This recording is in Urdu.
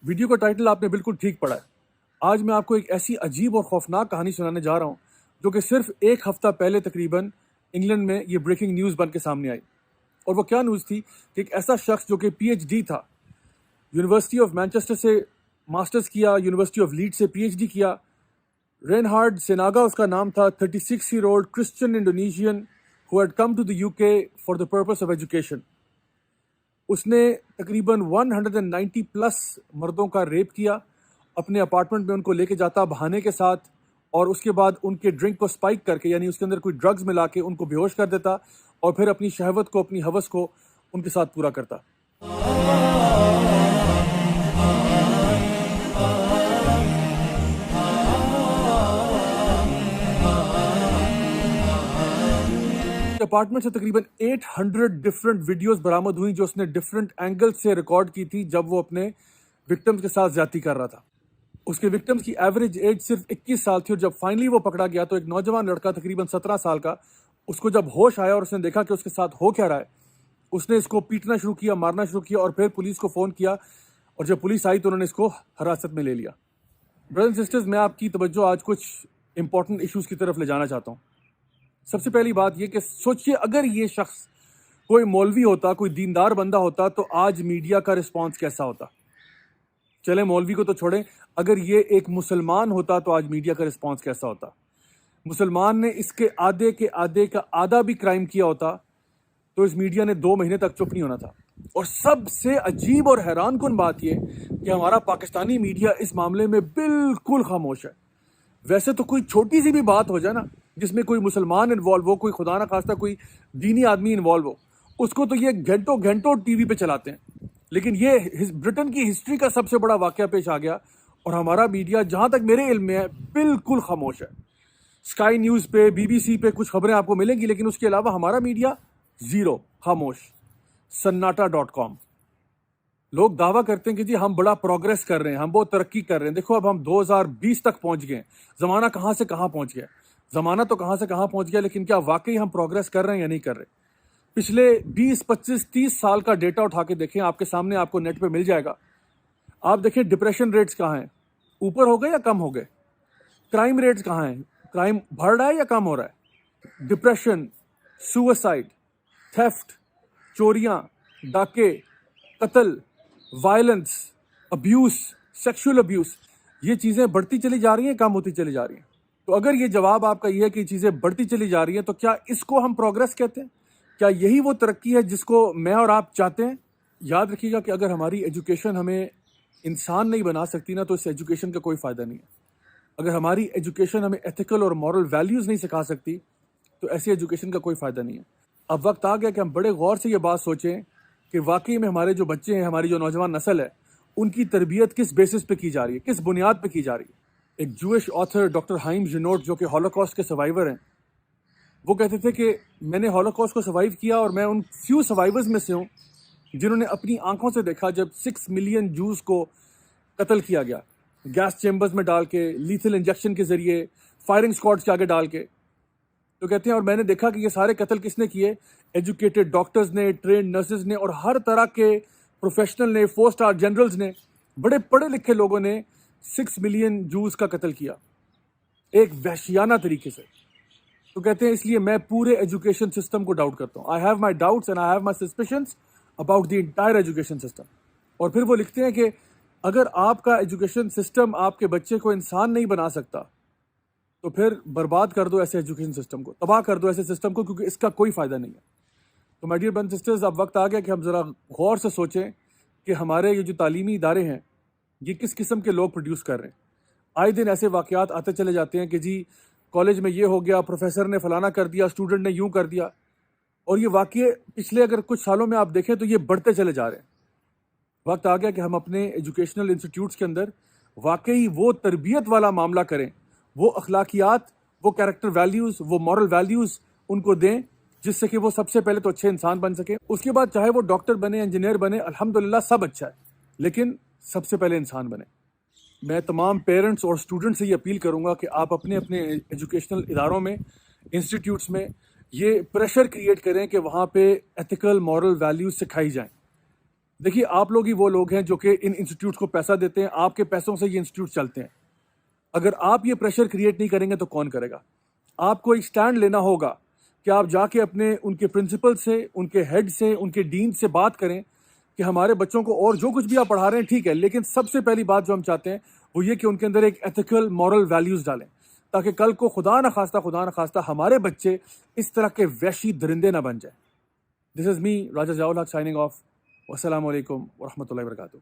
ویڈیو کا ٹائٹل آپ نے بالکل ٹھیک پڑھا ہے۔ آج میں آپ کو ایک ایسی عجیب اور خوفناک کہانی سنانے جا رہا ہوں جو کہ صرف ایک ہفتہ پہلے تقریباً انگلینڈ میں یہ بریکنگ نیوز بن کے سامنے آئی۔ اور وہ کیا نیوز تھی کہ ایک ایسا شخص جو کہ پی ایچ ڈی تھا، یونیورسٹی آف مانچسٹر سے ماسٹرز کیا، یونیورسٹی آف لیڈ سے پی ایچ ڈی کیا، رینہارڈ سیناگا اس کا نام تھا، 36 year old Christian Indonesian who had come to the UK for the purpose of education۔ اس نے تقریباً 190 پلس مردوں کا ریپ کیا، اپنے اپارٹمنٹ میں ان کو لے کے جاتا بہانے کے ساتھ، اور اس کے بعد ان کے ڈرنک کو سپائک کر کے، یعنی اس کے اندر کوئی ڈرگز ملا کے ان کو بے ہوش کر دیتا، اور پھر اپنی شہوت کو، اپنی ہوس کو ان کے ساتھ پورا کرتا۔ اپارٹمنٹ سے تقریباً 800 ڈفرنٹ ویڈیوز برآمد ہوئی جو اس نے ڈفرنٹ اینگل سے ریکارڈ کی تھی جب وہ اپنے وکٹمز کے ساتھ زیادتی کر رہا تھا۔ اس کے وکٹمز کی ایوریج ایج صرف 21 سال تھی، اور جب فائنلی وہ پکڑا گیا تو ایک نوجوان لڑکا تقریباً 17 سال کا، اس کو جب ہوش آیا اور اس نے دیکھا کہ اس کے ساتھ ہو کیا رہا ہے، اس نے اس کو پیٹنا شروع کیا، مارنا شروع کیا، اور پھر پولیس کو فون کیا، اور جب پولیس آئی تو انہوں نے اس کو حراست میں لے لیا۔ برادرز اینڈ سسٹرز، میں آپ کی توجہ آج کچھ امپورٹنٹ ایشوز کی طرف لے جانا چاہتا ہوں۔ سب سے پہلی بات یہ کہ سوچئے اگر یہ شخص کوئی مولوی ہوتا، کوئی دیندار بندہ ہوتا تو آج میڈیا کا رسپانس کیسا ہوتا۔ چلیں مولوی کو تو چھوڑیں، اگر یہ ایک مسلمان ہوتا تو آج میڈیا کا رسپانس کیسا ہوتا۔ مسلمان نے اس کے آدھے کا آدھا بھی کرائم کیا ہوتا تو اس میڈیا نے 2 مہینے تک چپ نہیں ہونا تھا۔ اور سب سے عجیب اور حیران کن بات یہ کہ ہمارا پاکستانی میڈیا اس معاملے میں بالکل خاموش ہے۔ ویسے تو کوئی چھوٹی سی بھی بات ہو جائے نا جس میں کوئی مسلمان انوالو ہو، کوئی خدا نہ خواستہ کوئی دینی آدمی انوالو ہو، اس کو تو یہ گھنٹوں گھنٹوں ٹی وی پہ چلاتے ہیں۔ لیکن یہ برٹن کی ہسٹری کا سب سے بڑا واقعہ پیش آ گیا، اور ہمارا میڈیا جہاں تک میرے علم میں ہے بالکل خاموش ہے۔ اسکائی نیوز پہ، بی بی سی پہ کچھ خبریں آپ کو ملیں گی، لیکن اس کے علاوہ ہمارا میڈیا زیرو، خاموش، سناٹا.com۔ لوگ دعویٰ کرتے ہیں کہ جی ہم بڑا پروگریس کر رہے ہیں، ہم بہت ترقی کر رہے ہیں، دیکھو اب ہم 2020 تک پہنچ گئے ہیں۔ زمانہ کہاں سے کہاں پہنچ گیا، زمانہ تو کہاں سے کہاں پہنچ گیا، لیکن کیا واقعی ہم پروگریس کر رہے ہیں یا نہیں کر رہے؟ پچھلے 20 25 30 سال کا ڈیٹا اٹھا کے دیکھیں، آپ کے سامنے آپ کو نیٹ پہ مل جائے گا۔ آپ دیکھیں ڈپریشن ریٹس کہاں ہیں، اوپر ہو گئے یا کم ہو گئے؟ کرائم ریٹس کہاں ہیں، کرائم بڑھ رہا ہے یا کم ہو رہا ہے؟ ڈپریشن، سوئسائڈ، تھیفٹ، چوریاں، ڈاکے، قتل، وائلنس، ابیوز، سیکشول ابیوز، یہ چیزیں بڑھتی چلی جا رہی ہیں، کم ہوتی چلی جا رہی ہیں؟ تو اگر یہ جواب آپ کا یہ ہے کہ یہ چیزیں بڑھتی چلی جا رہی ہیں تو کیا اس کو ہم پروگریس کہتے ہیں؟ کیا یہی وہ ترقی ہے جس کو میں اور آپ چاہتے ہیں؟ یاد رکھیے گا کہ اگر ہماری ایجوکیشن ہمیں انسان نہیں بنا سکتی نا تو اس ایجوکیشن کا کوئی فائدہ نہیں ہے۔ اگر ہماری ایجوکیشن ہمیں ایتھیکل اور مورل ویلیوز نہیں سکھا سکتی تو ایسی ایجوکیشن کا کوئی فائدہ نہیں ہے۔ اب وقت آ گیا کہ ہم بڑے غور سے یہ بات سوچیں کہ واقعی میں ہمارے جو بچے ہیں، ہماری جو نوجوان نسل ہے، ان کی تربیت کس بیسس پہ کی جا رہی ہے، کس بنیاد پہ کی جا رہی ہے۔ ایک جوش آتھر ڈاکٹر ہائم جنوٹ جو کہ ہولوکاسٹ کے سروائیور ہیں، وہ کہتے تھے کہ میں نے ہولوکاسٹ کو سروائیو کیا، اور میں ان فیو سروائیورز میں سے ہوں جنہوں نے اپنی آنکھوں سے دیکھا جب 6 ملین جوز کو قتل کیا گیا، گیس چیمبرز میں ڈال کے، لیتھل انجیکشن کے ذریعے، فائرنگ اسکواڈز کے آگے ڈال کے۔ تو کہتے ہیں اور میں نے دیکھا کہ یہ سارے قتل کس نے کیے؟ ایجوکیٹڈ ڈاکٹرز نے، ٹرینڈ نرسز نے، اور ہر طرح کے پروفیشنل نے، 4 اسٹار جنرلز نے، بڑے پڑھے لکھے لوگوں نے 6 ملین جوز کا قتل کیا ایک وحشیانہ طریقے سے۔ تو کہتے ہیں اس لیے میں پورے ایجوکیشن سسٹم کو ڈاؤٹ کرتا ہوں۔ I have my doubts and I have my suspicions about the entire education system۔ اور پھر وہ لکھتے ہیں کہ اگر آپ کا ایجوکیشن سسٹم آپ کے بچے کو انسان نہیں بنا سکتا تو پھر برباد کر دو ایسے ایجوکیشن سسٹم کو، تباہ کر دو ایسے سسٹم کو، کیونکہ اس کا کوئی فائدہ نہیں ہے۔ تو my dear brothers and sisters, اب وقت آ گیا کہ ہم ذرا غور سے سوچیں کہ ہمارے یہ جو تعلیمی ادارے ہیں یہ کس قسم کے لوگ پروڈیوس کر رہے ہیں۔ آئے دن ایسے واقعات آتے چلے جاتے ہیں کہ جی کالج میں یہ ہو گیا، پروفیسر نے فلانا کر دیا، اسٹوڈنٹ نے یوں کر دیا، اور یہ واقعے پچھلے اگر کچھ سالوں میں آپ دیکھیں تو یہ بڑھتے چلے جا رہے ہیں۔ وقت آ گیا کہ ہم اپنے ایجوکیشنل انسٹیٹیوٹس کے اندر واقعی وہ تربیت والا معاملہ کریں، وہ اخلاقیات، وہ کیریکٹر ویلیوز، وہ مورل ویلیوز ان کو دیں جس سے کہ وہ سب سے پہلے تو اچھے انسان بن سکے۔ اس کے بعد چاہے وہ ڈاکٹر بنے، انجینئر بنے، الحمدللہ سب اچھا ہے، لیکن سب سے پہلے انسان بنے۔ میں تمام پیرنٹس اور اسٹوڈنٹ سے یہ اپیل کروں گا کہ آپ اپنے اپنے ایجوکیشنل اداروں میں، انسٹیٹیوٹس میں یہ پریشر کریٹ کریں کہ وہاں پہ ایتھیکل مورل ویلیوز سکھائی جائیں۔ دیکھیے آپ لوگ ہی وہ لوگ ہیں جو کہ ان انسٹیٹیوٹس کو پیسہ دیتے ہیں، آپ کے پیسوں سے یہ انسٹیٹیوٹ چلتے ہیں. اگر آپ یہ پریشر کریٹ نہیں کریں گے تو کون کرے گا؟ آپ کو ایک سٹینڈ لینا ہوگا کہ آپ جا کے اپنے ان کے پرنسپل سے، ان کے ہیڈ سے، ان کے ڈین سے بات کریں کہ ہمارے بچوں کو اور جو کچھ بھی آپ پڑھا رہے ہیں ٹھیک ہے، لیکن سب سے پہلی بات جو ہم چاہتے ہیں وہ یہ کہ ان کے اندر ایک ایتھیکل مورل ویلیوز ڈالیں، تاکہ کل کو خدا نہ خواستہ ہمارے بچے اس طرح کے وحشی درندے نہ بن جائیں. دس از می راجہ ضیاء الحق سائننگ آف. والسلام علیکم ورحمۃ اللہ وبرکاتہ.